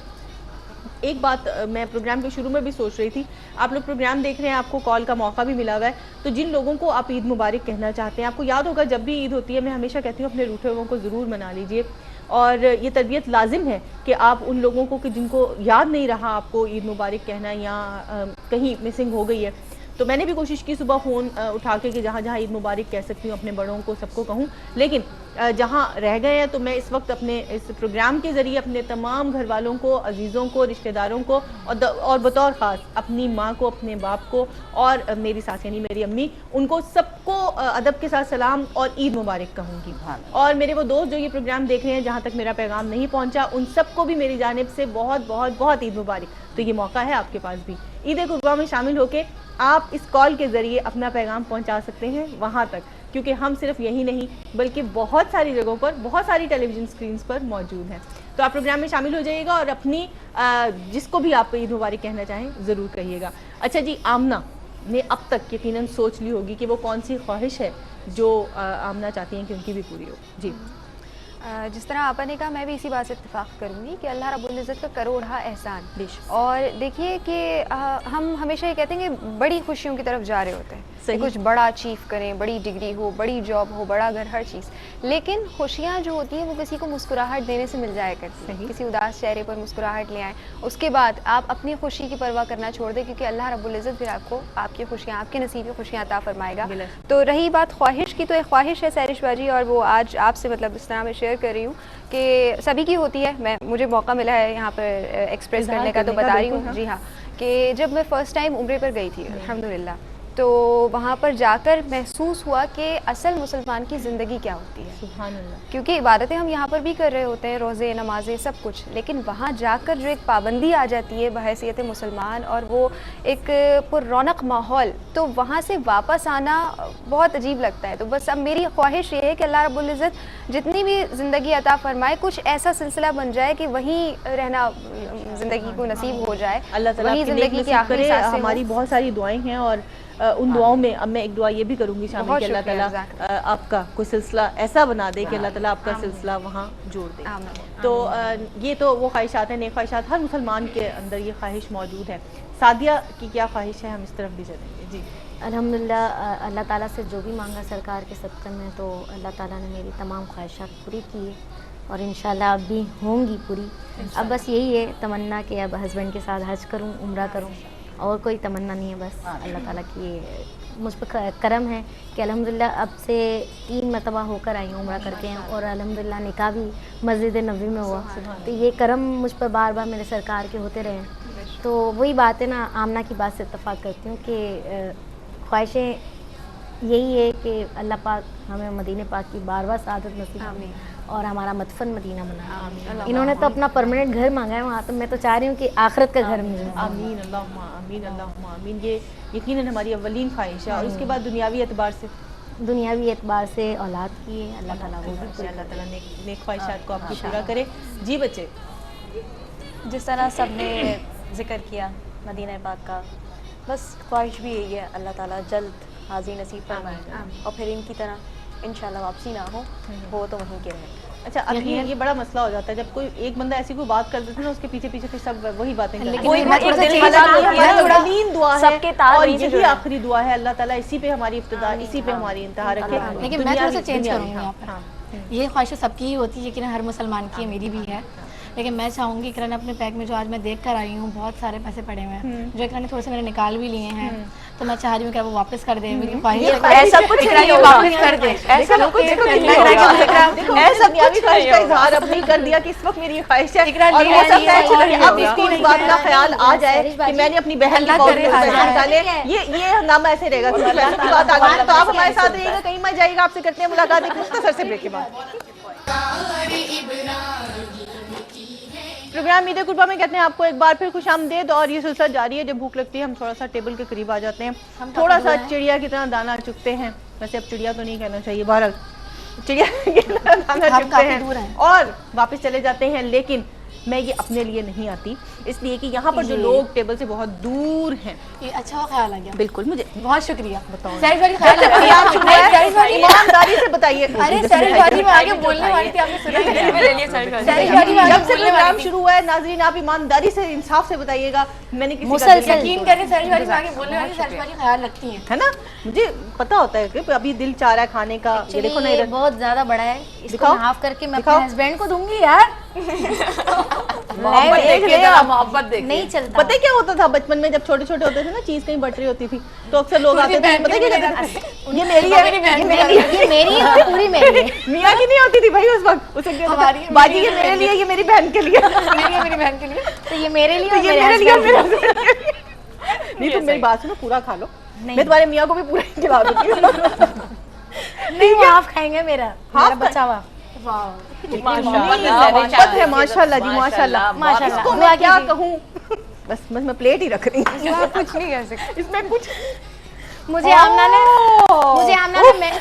एक बात मैं प्रोग्राम के शुरू में भी सोच रही थी, आप लोग प्रोग्राम देख रहे हैं, आपको कॉल का मौका भी मिला हुआ है, तो जिन लोगों को आप ईद मुबारक कहना चाहते हैं, आपको याद होगा जब भी ईद होती है मैं हमेशा कहती हूँ अपने रूठे हुओं को ज़रूर मना लीजिए, और ये तरबियत लाजिम है कि आप उन लोगों को कि जिनको याद नहीं रहा आपको ईद मुबारक कहना या कहीं मिसिंग हो गई है, तो मैंने भी कोशिश की सुबह फ़ोन उठा के कि जहाँ जहाँ ईद मुबारक कह सकती हूँ अपने बड़ों को सबको कहूँ, लेकिन जहाँ रह गए हैं तो मैं इस वक्त अपने इस प्रोग्राम के ज़रिए अपने तमाम घर वालों को, अजीज़ों को, रिश्तेदारों को और बतौर ख़ास अपनी माँ को, अपने बाप को और मेरी सास यानी मेरी अम्मी, उनको सबको अदब के साथ सलाम और ईद मुबारक कहूँगी। और मेरे वो दोस्त जो ये प्रोग्राम देख रहे हैं, जहाँ तक मेरा पैगाम नहीं पहुँचा, उन सबको भी मेरी जानिब से बहुत बहुत बहुत ईद मुबारक। तो ये मौका है आपके पास भी ईद कुर्बा में शामिल होकर आप इस कॉल के ज़रिए अपना पैगाम पहुंचा सकते हैं वहां तक, क्योंकि हम सिर्फ यही नहीं बल्कि बहुत सारी जगहों पर, बहुत सारी टेलीविज़न स्क्रीन्स पर मौजूद हैं। तो आप प्रोग्राम में शामिल हो जाइएगा और अपनी जिसको भी आप ईद मुबारक कहना चाहें ज़रूर कहिएगा। अच्छा जी, आमना ने अब तक यकीनन सोच ली होगी कि वो कौन सी ख्वाहिश है जो आमना चाहती हैं कि उनकी भी पूरी हो। जी जिस तरह आपने कहा, मैं भी इसी बात से इत्तेफाक करूंगी कि अल्लाह रब्बुल इज़्ज़त का करोड़ा एहसान। और देखिए कि हम हमेशा ये कहते हैं कि बड़ी खुशियों की तरफ जा रहे होते हैं, कि कुछ बड़ा अचीव करें, बड़ी डिग्री हो, बड़ी जॉब हो, बड़ा घर, हर चीज़। लेकिन खुशियाँ जो होती हैं वो किसी को मुस्कुराहट देने से मिल जाया करती है। किसी उदास चेहरे पर मुस्कुराहट ले आए, उसके बाद आप अपनी खुशी की परवाह करना छोड़ दें, क्योंकि अल्लाह रब्बुल इज़्ज़त फिर आपको आपकी खुशियाँ, आपके नसीब की खुशियाँ अता फरमाएगा। तो रही बात ख्वाहिश की, तो एक ख्वाहिश है सैरिश बाजी, और वो आज आपसे मतलब इस तरह मैं शेयर कर रही हूँ कि सभी की होती है। मुझे मौका मिला है यहाँ पर एक्सप्रेस करने का, तो बता रही हूँ। जी हाँ, कि जब मैं फ़र्स्ट टाइम उम्रे पर गई थी अल्हम्दुलिल्लाह, तो वहाँ पर जाकर महसूस हुआ कि असल मुसलमान की ज़िंदगी क्या होती है। सुभान अल्लाह। क्योंकि इबादतें हम यहाँ पर भी कर रहे होते हैं, रोज़े, नमाज़ें, सब कुछ, लेकिन वहाँ जाकर जो एक पाबंदी आ जाती है बहैसियत मुसलमान, और वो एक पुररौनक माहौल, तो वहाँ से वापस आना बहुत अजीब लगता है। तो बस अब मेरी ख्वाहिश ये है कि अल्लाह रब्बुल इज़्ज़त जितनी भी ज़िंदगी अता फरमाए, कुछ ऐसा सिलसिला बन जाए कि वहीं रहना ज़िंदगी को नसीब हो जाए। अल्लाह ताला वही ज़िंदगी की आखिरी सांसें हों। हमारी बहुत सारी दुआएं हैं, और उन दुआओं में अब मैं एक दुआ ये भी करूंगी शामिल कि अल्लाह ताला आपका कोई सिलसिला ऐसा बना दे कि अल्लाह ताला आपका सिलसिला वहाँ जोड़ दे। तो ये तो वो ख्वाहिशात हैं, नेक ख्वाहिशात, हर मुसलमान के अंदर ये ख्वाहिश मौजूद है। सादिया की क्या ख्वाहिश है, हम इस तरफ भी चलेंगे। जी अल्हम्दुलिल्लाह, अल्लाह ताला से जो भी मांगा सरकार के सदक़े में, तो अल्लाह ताला ने मेरी तमाम ख्वाहिशात पूरी की है, और इंशाल्लाह अब भी होंगी पूरी। अब बस यही है तमन्ना कि अब हस्बैंड के साथ हज करूं, उम्रा करूं, और कोई तमन्ना नहीं है। बस अल्लाह ताला की मुझ पर करम है कि अल्हम्दुलिल्लाह अब से 3 मरतबा होकर आई हूँ उम्रा करके, और अल्हम्दुलिल्लाह निकाह भी मस्जिद नबी में हुआ। तो ये करम मुझ पर बार बार मेरे सरकार के होते रहे। तो वही बात है ना, आमना की बात से इत्तफाक करती हूँ कि ख्वाहिशें यही है कि अल्लाह पाक हमें मदीने पाक की बार बार सादत नसीब और हमारा मदफन मदीना बनाए। इन्होंने तो अपना परमानेंट घर मांगा है वहाँ, तो मैं तो चाह रही हूँ कि आखिरत का घर मिले। आमीन अल्लाहुम्मा आमीन अल्लाहुम्मा आमीन। ये यकीनन हमारी अव्वलीन ख्वाहिश है, और उसके बाद दुनियावी एतबार से औलाद की है। अल्लाह ताला वो भी, अल्लाह ताला नेक ख्वाहिशात को आपकी पूरा करे। जी बच्चे, जिस तरह सब ने जिक्र किया मदीना पाक का, बस ख्वाहिश भी यही है, अल्लाह ताला जल्द हाज़िर नसीब फरमाए, और फिर इनकी तरह इंशाल्लाह वापसी ना हो तो वहीं के रहे। अच्छा, अब ये बड़ा मसला हो जाता है जब कोई एक बंदा ऐसी कोई बात कर देता है ना, उसके पीछे पीछे फिर सब वही बातें करते हैं। और यही आखिरी दुआ है, अल्लाह ताला इसी पे हमारी इब्तिदा, इसी पे हमारी इंतहा रखे। लेकिन मैं थोड़ा सा चेंज करूँगी यहाँ पर। ये ख्वाहिश सबकी ही होती है, लेकिन हर मुसलमान की है, मेरी भी है। लेकिन मैं चाहूँगी किरण अपने पैक में जो आज मैं देख कर आई हूँ, बहुत सारे पैसे पड़े हुए हैं, जो किरण ने थोड़े से मैंने निकाल भी लिए हैं, तो मैं चाह रही हूँ कि वो वापस कर दे। मेरी ख्वाहिश ऐसा कुछ नहीं होगा, वापस कर दे। ऐसा कुछ ऐसा दुनियावी ख्वाहिश का इजहार अब नहीं कर दिया कि इस वक्त मेरी ख्वाहिश है, और हो सकता है अब इसको इस बात का ख्याल आ जाए कि मैंने अपनी बहन की निकाले। ये हंगामा ऐसे रहेगा क्योंकि पैसों की बात आ गई। तो आप हमारे साथ रहिएगा, कहीं मत जाइएगा। आपसे करते हैं मुलाकात एक मुख्तसर से ब्रेक के बाद। प्रोग्राम ईद कुर्बा में कहते हैं आपको एक बार फिर खुशामदीद, और ये सिलसिला जारी है। जब भूख लगती है हम थोड़ा सा टेबल के करीब आ जाते हैं, थोड़ा सा चिड़िया की तरह दाना चुगते हैं। वैसे अब चिड़िया तो नहीं कहना चाहिए, बहरहाल चिड़िया की तरह दाना चुगते हैं और वापस चले जाते हैं। लेकिन मैं ये अपने लिए नहीं आती, इसलिए कि यहाँ पर जो लोग टेबल से बहुत दूर हैं। ये अच्छा ख्याल आ गया, बिल्कुल, मुझे बहुत शुक्रिया। बताओ ईमानदारी से बताइए। अरे सैरिश में आगे बोलने वाली थी, आपने सुना ही। जब से प्रोग्राम शुरू हुआ है नाज़रीन, आप ईमानदारी से, इंसाफ से बताइएगा। मैंने किसी यकीन करें सैरिश में आगे बोलने वाली सैरिश ख्याल रखती हैं, है ना? मुझे पता होता है कि अभी दिल चाह रहा है खाने का। ये देखो ना, बहुत ज्यादा बड़ा है, इसको हाफ करके मैं अपने हस्बैंड को दूंगी यार। मोहब्बत देखिए, नहीं चलता। पता है क्या होता था बचपन में, जब छोटे छोटे होते थे ना, चीज कहीं बट रही होती थी, तो अक्सर लोग आते थे, पता क्या कहते थे, ये मेरी है, ये मेरी है, पूरी मेरी है। मियाँ की नहीं होती थी भाई उस वक्त, उसे क्या होता था, बाजी ये मेरे लिए, ये मेरी बहन के लिए, मेरी बहन के लिए, तो ये मेरे लिए, ये मेरे लिए। नहीं, तुम मेरी बात सुनो, पूरा खा लो, मैं तुम्हारे मियाँ को भी पूरा ही खिला दूंगी। नहीं, वो आप खाएंगे मेरा बचा हुआ। माशाल्लाह जी, माशाल्लाह। इसको मैं क्या कहूँ, बस मैं प्लेट ही रख रही हूँ, कुछ नहीं कर सकती इसमें कुछ। मुझे आमना ने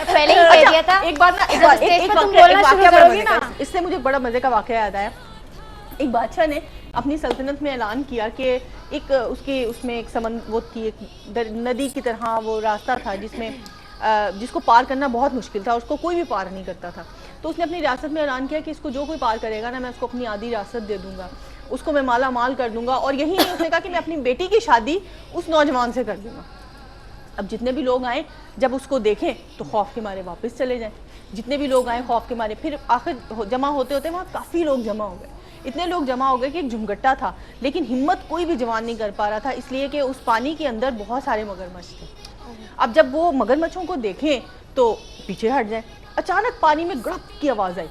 पहले ही कह दिया था। एक बार ना, इससे मुझे बड़ा मजे का वाकया याद आया। एक बादशाह ने अपनी सल्तनत में ऐलान किया कि एक उसमें एक वो थी, एक नदी की तरह वो रास्ता था जिसको पार करना बहुत मुश्किल था, उसको कोई भी पार नहीं करता था। तो उसने अपनी रियासत में ऐलान किया कि इसको जो कोई पार करेगा ना, मैं उसको अपनी आधी रियासत दे दूंगा, उसको मैं माला माल कर दूंगा। और यही नहीं, उसने कहा कि मैं अपनी बेटी की शादी उस नौजवान से कर दूंगा। अब जितने भी लोग आए जब उसको देखें तो खौफ के मारे वापस चले जाएं, जितने भी लोग आए खौफ के मारे। फिर आखिर जमा होते होते वहाँ काफ़ी लोग जमा हो गए, इतने लोग जमा हो गए कि एक झुमगट्टा था, लेकिन हिम्मत कोई भी जवान नहीं कर पा रहा था, इसलिए कि उस पानी के अंदर बहुत सारे मगरमच्छ थे। अब जब वो मगरमच्छों को देखें तो पीछे हट जाए। अचानक पानी में गड़प की आवाज़ आई।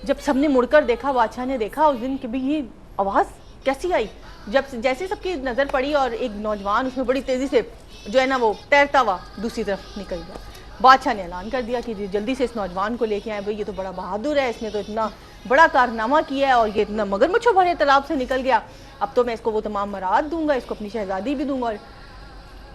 जब सबने मुड़कर देखा, बादशाह ने देखा उस दिन कि भाई ये आवाज़ कैसी आई। जब जैसे सबकी नज़र पड़ी और एक नौजवान उसमें बड़ी तेज़ी से जो है ना वो तैरता हुआ दूसरी तरफ निकल गया। बादशाह ने ऐलान कर दिया कि जल्दी से इस नौजवान को लेके आए, भाई ये तो बड़ा बहादुर है, इसने तो इतना बड़ा कारनामा किया है और ये इतना मगरमच्छों भरे तालाब से निकल गया, अब तो मैं इसको वो तमाम मराद दूंगा, इसको अपनी शहजादी भी दूंगा। और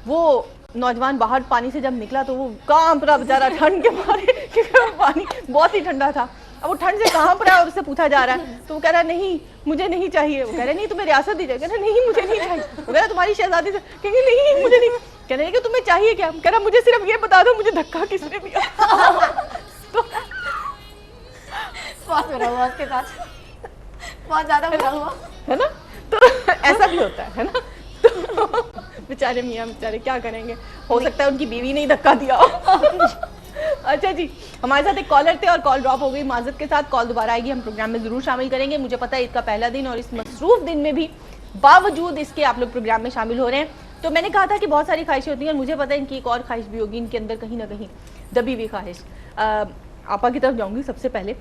वो नौजवान बाहर पानी से जब निकला तो वो कांप रहा बेचारा ठंड के मारे, क्योंकि पानी बहुत ही ठंडा था। अब वो ठंड से कांप रहा है और उससे पूछा जा रहा है, तो वो कह रहा है नहीं मुझे नहीं चाहिए। वो कह रहा है नहीं तुम्हें रियासत दी जाएगी। नहीं मुझे नहीं चाहिए। वो कह रहा है तुम्हारी शहजादी से, कहेंगे नहीं मुझे नहीं। कह रहे कि तुम्हें चाहिए क्या? कह रहा मुझे सिर्फ ये बता दो मुझे धक्का किसने दिया। बहुत बुरा हुआ उसके साथ, बहुत ज्यादा बुरा हुआ है ना। तो ऐसा भी होता है ना। तो बेचारे मियाँ बेचारे क्या करेंगे, हो सकता है उनकी बीवी ने ही धक्का दिया। अच्छा जी, हमारे साथ एक कॉलर थे और कॉल ड्रॉप हो गई। माजरत के साथ कॉल दोबारा आएगी, हम प्रोग्राम में ज़रूर शामिल करेंगे। मुझे पता है इसका पहला दिन और इस मसरूफ दिन में भी बावजूद इसके आप लोग प्रोग्राम में शामिल हो रहे हैं। तो मैंने कहा था कि बहुत सारी ख्वाहिशें होती हैं और मुझे पता है इनकी एक और ख्वाहिश भी होगी, इनके अंदर कहीं ना कहीं दबी हुई ख्वाहिश। आपा की तरफ जाऊँगी सबसे पहले,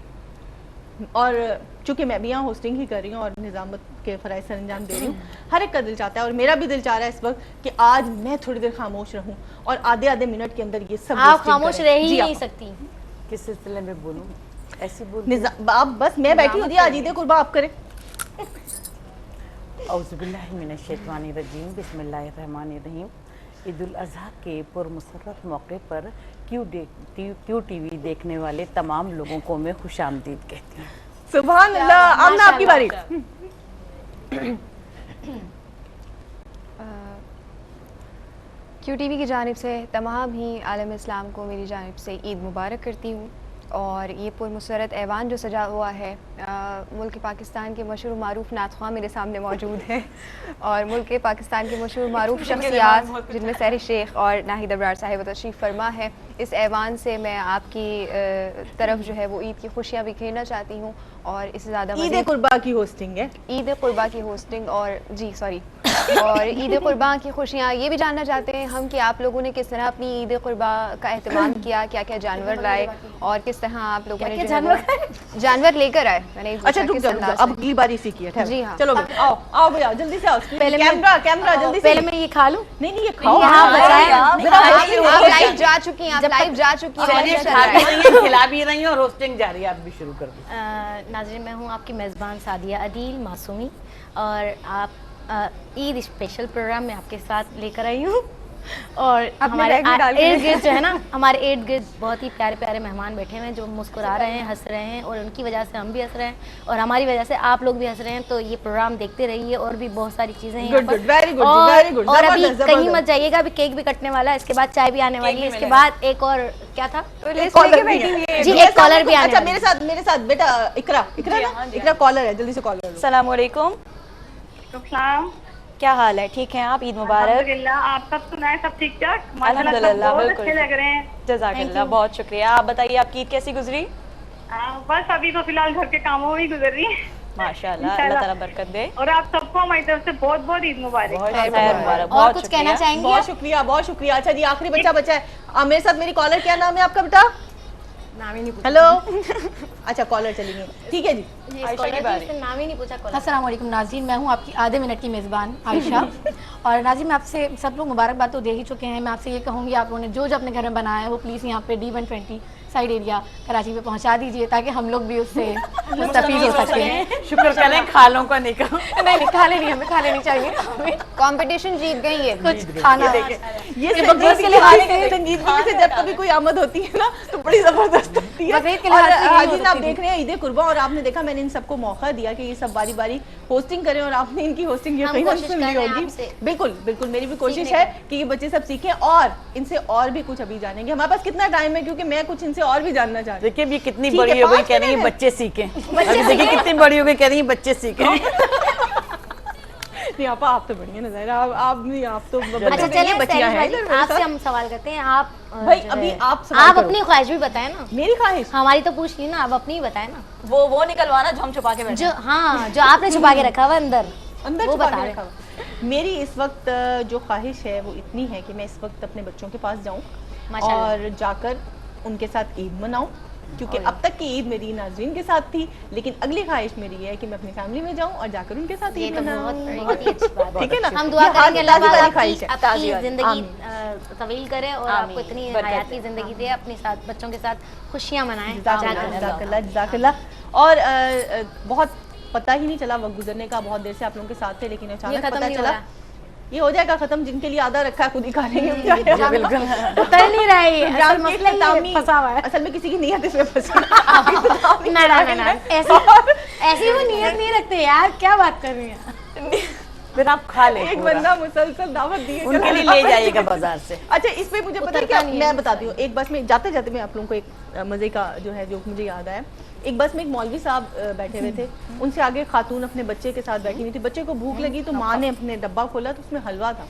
और चूँकि मैं भी यहाँ होस्टिंग ही कर रही हूँ और निज़ामत के फ़राइज़ सर अंजाम दे रही हूँ, हर एक का दिल चाहता है और मेरा भी दिल चाह रहा है इस वक्त कि आज मैं थोड़ी देर खामोश रहूँ और आधे आधे मिनट के अंदर ये सब आप खामोश रह ही नहीं सकती। किस सिलसिले में बोलूँ? ऐसी बोल आप बस मैं बैठी हूँ, आज ईद कुर्बा आप करें। औज़ुबिल्लाहि मिनश्शैतानिर्रजीम, बिस्मिल्लाहिर्रहमानिर्रहीम। ईद उल अज़हा के पुरमसर्रत मौके पर क्यू टीवी देखने वाले तमाम लोगों को मैं खुशामदीद कहती हूँ। सुभान अल्लाह। आमना आपकी बारी। क्यू टीवी की जानिब से तमाम ही आलम इस्लाम को मेरी जानिब से ईद मुबारक करती हूँ। और ये पुरमसरत ऐवान जो सजा हुआ है, मुल्क पाकिस्तान के मशहूर मारूफ नातख़्वां मेरे सामने मौजूद है और मुल्क पाकिस्तान के मशहूर मारूफ शख्सियात जिनमें सहरी शेख और नाहिद अबरार साहिब तशरीफ़ फरमा है। इस ऐवान से मैं आपकी तरफ जो है वो ईद की खुशियाँ बिखेरना चाहती हूँ और इससे ज़्यादा ईद कुर्बा की होस्टिंग है, ईद कुर्बा की होस्टिंग और जी सॉरी और ईद कुर्बा की खुशियाँ ये भी जानना चाहते हैं हम कि आप लोगों ने किस तरह अपनी ईद कुर्बा का एहतमाम किया, क्या क्या जानवर लाए और किस तरह आप लोगों ने जानवर लेकर आए। मैंने अच्छा रुक जाओ, अब अगली बारी सीखी है। जी हाँ, चलो आओ आओ भैया जल्दी से आओ। पहले कैमरा जल्दी से। पहले मैं ये खा लूं? नहीं ये खाओ। आप लाइव जा चुकी हैं, आप लाइव जा चुकी हैं, खिला भी रही हैं और होस्टिंग जारी है, आप भी शुरू कर दो। नाज़रीन, मैं हूँ आपकी मेज़बान सादिया अदील मासूमी और आप ईद स्पेशल प्रोग्राम में आपके साथ लेकर आई हूँ। और हमारे इर्द गिर्द जो है ना, हमारे इर्द गिर्द बहुत ही प्यारे प्यारे मेहमान बैठे हुए हैं जो मुस्कुरा रहे हैं, हंस रहे हैं और उनकी वजह से हम भी हंस रहे हैं और हमारी वजह से आप लोग भी हंस रहे हैं। तो ये प्रोग्राम देखते रहिए और भी बहुत सारी चीज़ें हैं और अभी कहीं मत जाइएगा, अभी केक भी कटने वाला है, इसके बाद चाय भी आने वाली है, इसके बाद एक और क्या था जी, एक कॉलर भी आने। अच्छा मेरे साथ बेटा इकरा कॉलर है, जल्दी से कॉलर। अस्सलाम वालेकुम, क्या हाल है? ठीक है आप? ईद मुबारक। अल्हम्दुलिल्लाह, आप सब सुनाए? सब ठीक ठाक? अल्हम्दुलिल्लाह, बहुत बिल्कुल अच्छे लग रहे हैं। जज़ाकल्लाह, बहुत शुक्रिया। आप बताइए आपकी ईद कैसी गुजरी? बस अभी तो फिलहाल घर के कामों में ही गुजर रही है। माशाल्लाह, अल्लाह ताला बरकत दे। और आप सबको हमारी तरफ से बहुत बहुत ईद मुबारक। और कुछ कहना चाहेंगे? बहुत शुक्रिया। अच्छा जी, आखिरी बच्चा बचा है मेरे साथ। मेरी कॉलर, क्या नाम है आपका बेटा? नाम ही नहीं पूछा। हेलो। अच्छा कॉलर चलेंगे, ठीक है जी। नाम ही नहीं पूछा। अस्सलाम वालेकुम नाज़रीन, मैं हूँ आपकी आधे मिनट की मेज़बान आयशा। और नाज़रीन, मैं आपसे सब लोग मुबारकबाद तो दे ही चुके हैं। मैं आपसे ये कहूँगी आप लोगों ने जो अपने घर में बनाया है वो प्लीज़ यहाँ पे D120 साइड एरिया कराची में पहुँचा दीजिए ताकि हम लोग भी उससे मुस्तफ़ीद हो सकते हैं। शुक्र करें खालों का नहीं कहा। नहीं खा लेनी, हमें खा लेनी चाहिए। कंपटीशन जीत गई है कुछ खाना ये संजीदगी से जब कभी कोई आमद होती है ना तो बड़ी जबरदस्त होती है। हाजिर आप देख रहे हैं ईद कुर्बा और आपने देखा मैंने इन सबको मौका दिया कि ये सब बारी बारी होस्टिंग करें और आपने इनकी होस्टिंग यकीनन सुन ली होगी। बिल्कुल बिल्कुल, मेरी भी कोशिश है कि ये बच्चे सब सीखें और इनसे और भी कुछ अभी जानेंगे। हमारे पास कितना टाइम है, क्योंकि मैं कुछ इनसे और भी जानना चाह रही हूँ। देखिए ये कितनी बड़ी हो गई, कह रही है बच्चे सीखें। देखिए कितनी बड़ी हो गई, कह रही है बच्चे सीखें। नहीं आपा, आप तो बढ़िया नजर आप नहीं, आप तो अच्छा चलिए बच्चियां हैं। आपसे हम सवाल करते हैं। आप भाई अभी आप सवाल करो। अपनी ख्वाहिश भी बताए ना। मेरी ख्वाहिश? हमारी तो पूछ ली ना, आप अपनी ही बताए ना। वो निकलवाना जो हम छुपा के बैठे, जो हाँ जो आपने छुपा के रखा हुआ अंदर अंदर वो छुपा बता के रहे। रखा हुआ। मेरी इस वक्त जो ख्वाहिश है वो इतनी है कि मैं इस वक्त अपने बच्चों के पास जाऊं माशाल्लाह। और जाकर उनके साथ ईद मनाऊं, क्योंकि अब तक की ईद मेरी नाज़रीन के साथ थी, लेकिन अगली ख्वाहिश मेरी ये है कि मैं अपनी फैमिली में जाऊं और जाकर उनके साथ ये ईद तो मनाऊं। बहुत ही अच्छी बात है। ठीक है ना, हम दुआ ये करेंगे अल्लाह ताज़ी पाक वाली ख्वाहिश है। आपकी जिंदगी तवील करे और आपको इतनी हयाती जिंदगी दे, अपने साथ बच्चों के साथ खुशियां मनाएं। जज़ाकल्लाह। और बहुत पता ही नहीं चला वक्त गुजरने का, बहुत देर से आप लोगों के साथ थे, लेकिन अचानक पता चला ये हो जाएगा खत्म। जिनके लिए आधा रखा है खुद ही खा लेंगे। पता ही नहीं रहा है, असल मसला ये फंसा हुआ है। असल में किसी की नियत इसमें फंसी। ना ऐसी वो नियत नहीं रखते यार, क्या बात कर रही हैं। फिर आप खा ले। एक बंदा मुसलसल दावत दिए उनके लिए ले जाइएगा बाजार से। अच्छा इस पे मुझे पता है क्या, मैं बताती हूँ। एक बस में जाते जाते मैं आप लोगों को एक मजे का जो है जो मुझे याद आया। एक बस में एक मौलवी साहब बैठे हुए थे, उनसे आगे खातून अपने बच्चे के साथ बैठी हुई थी। बच्चे को भूख लगी तो माँ ने अपने डब्बा खोला तो उसमें हलवा था।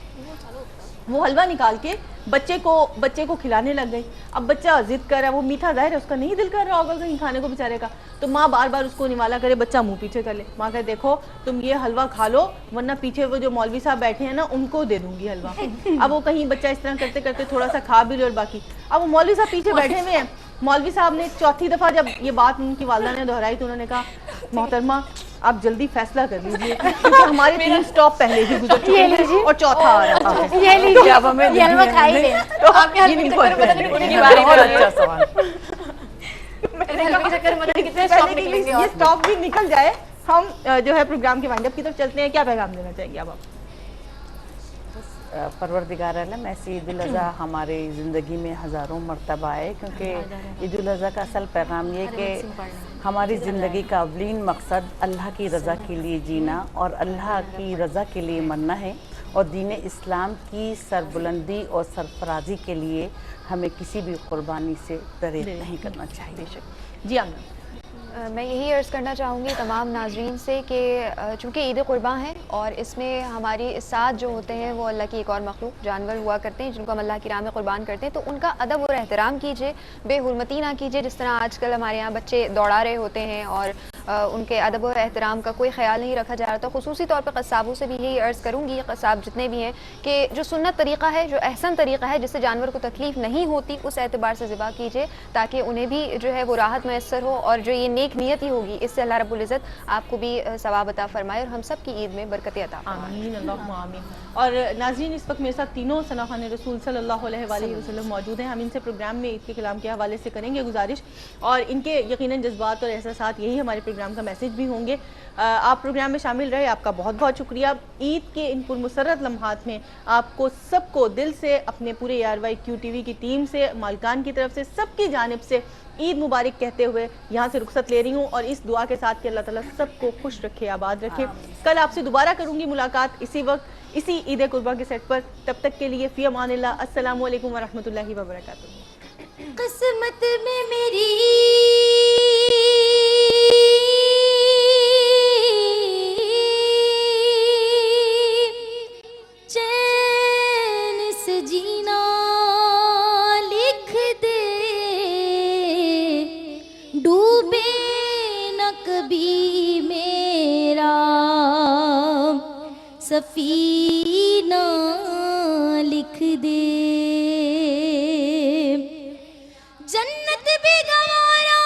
वो हलवा निकाल के बच्चे को खिलाने लग गई। अब बच्चा जिद कर रहा है, वो मीठा जाहिर है उसका नहीं दिल कर रहा होगा कहीं खाने को बेचारे का, तो माँ बार बार उसको निवाला करे, बच्चा मुंह पीछे कर ले। माँ कहे देखो तुम ये हलवा खा लो, वरना पीछे वो जो मौलवी साहब बैठे हैं ना उनको दे दूंगी हलवा। अब वो कहीं बच्चा इस तरह करते करते थोड़ा सा खा भी लो और बाकी, अब वो मौलवी साहब पीछे बैठे हुए हैं। मौलवी साहब ने चौथी दफा जब ये बात उनकी वालदा ने दोहराई तो उन्होंने कहा मोहतरमा आप जल्दी फैसला कर लीजिए, क्योंकि हमारे 3 स्टॉप पहले ही गुजर चुके हैं और चौथा आ रहा है। ये लीजिए, अब हमें ये हलवा खा ही ले। तो आपके हलवे के चक्कर में पता नहीं पूरी बारी बहुत अच्छा सवाल। हलवे के चक्कर में कितने स्टॉप निकलेंगे। ये स्टॉप भी निकल जाए, हम जो है प्रोग्राम के वाइंड अप की तरफ चलते हैं। क्या पैगाम देना चाहेंगे अब आप? परवरदिगार आलम ऐसी ईद उल अज़हा हमारी ज़िंदगी में हज़ारों मरतबा आए, क्योंकि ईद उल अज़हा का असल पैगाम ये कि हमारी ज़िंदगी का अवलीन मकसद अल्लाह की रज़ा के लिए जीना और अल्लाह की रज़ा के लिए मरना है, और दीन इस्लाम की सरबुलंदी और सरफराजी के लिए हमें किसी भी कुर्बानी से परहेज़ नहीं करना चाहिए। जी आमिना। मैं यही अर्ज़ करना चाहूँगी तमाम नाज़रीन से कि चूँकि ईद कुर्बान है और इसमें हमारी साथ जो होते हैं वो अल्लाह की एक और मखलूक जानवर हुआ करते हैं जिनको हम अल्लाह की राह में कुर्बान करते हैं, तो उनका अदब और एहतराम कीजिए, बेहुरमती ना कीजिए। जिस तरह आजकल हमारे यहाँ बच्चे दौड़ा रहे होते हैं और उनके अदब और एहतराम का कोई ख्याल नहीं रखा जा रहा, तो खुसूसी तौर पर कस्साबों से भी यही अर्ज़ करूँगी, कस्साब जितने भी हैं, कि जो सुन्नत तरीक़ा है, जो एहसन तरीक़ा है जिससे जानवर को तकलीफ़ नहीं होती, उस एतबार से ज़िबा कीजिए ताकि उन्हें भी जो है वो राहत मैसर हो, और जो ये नेक नियत ही होगी इससे अल्लाह रब्बुल इज़्ज़त आपको भी सवाब अता फरमाए और हम सब की ईद में बरकत अता फरमाए। आमीन अल्लाहुम्मा आमीन। और नाज़रीन इस वक्त मेरे साथ तीनों सनाखान रसूल सल्लल्लाहु अलैहि वसल्लम मौजूद हैं। हम इनसे प्रोग्राम में ईद के कलाम के हवाले से करेंगे गुजारिश, और इनके यकीनन जज्बात और एहसासात यही हमारे प्रोग्राम का मैसेज भी होंगे। आप प्रोग्राम में शामिल रहे, आपका बहुत बहुत शुक्रिया। ईद के इन पुरमसरत लम्हात में आपको सबको दिल से, अपने पूरे ARYQ TV की टीम से, मालिकान की तरफ से, सबकी जानिब से ईद मुबारक कहते हुए यहाँ से रुखसत ले रही हूँ, और इस दुआ के साथ कि अल्लाह ताला सबको खुश रखे, आबाद रखे। कल आपसे दोबारा करूँगी मुलाकात इसी वक्त इसी ईद कुर्बा के सेट पर। तब तक के लिए फ़ी अमानिल्लाह, अस्सलामु अलैकुम व रहमतुल्लाहि व बरकातुहू। किस्मत में मेरी चैन से जीना लिख दे, डूबे न कभी मेरा सफीना लिख दे। जन्नत भी गवारा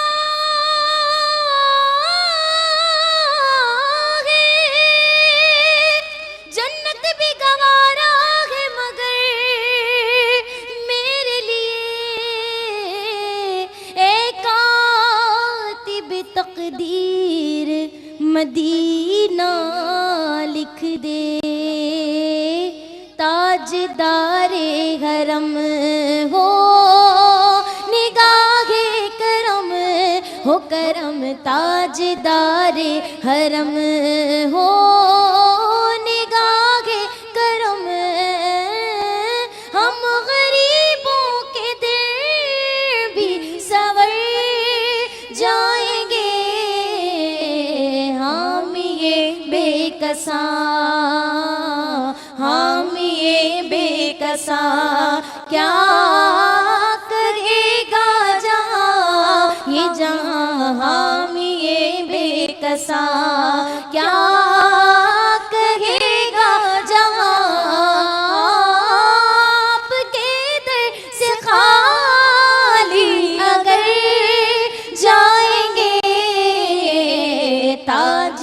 है, जन्नत भी गवारा है, मगर मेरे लिए ए कातिब तकदीर मदीना लिख दे। ताजदारे हरम हो निगाहे करम हो करम, ताजदारे हरम हो निगाहे करम बेकसा, हम ये बेकसा क्या करेगा जहाँ, ये जहाँ हम ये बेकसा क्या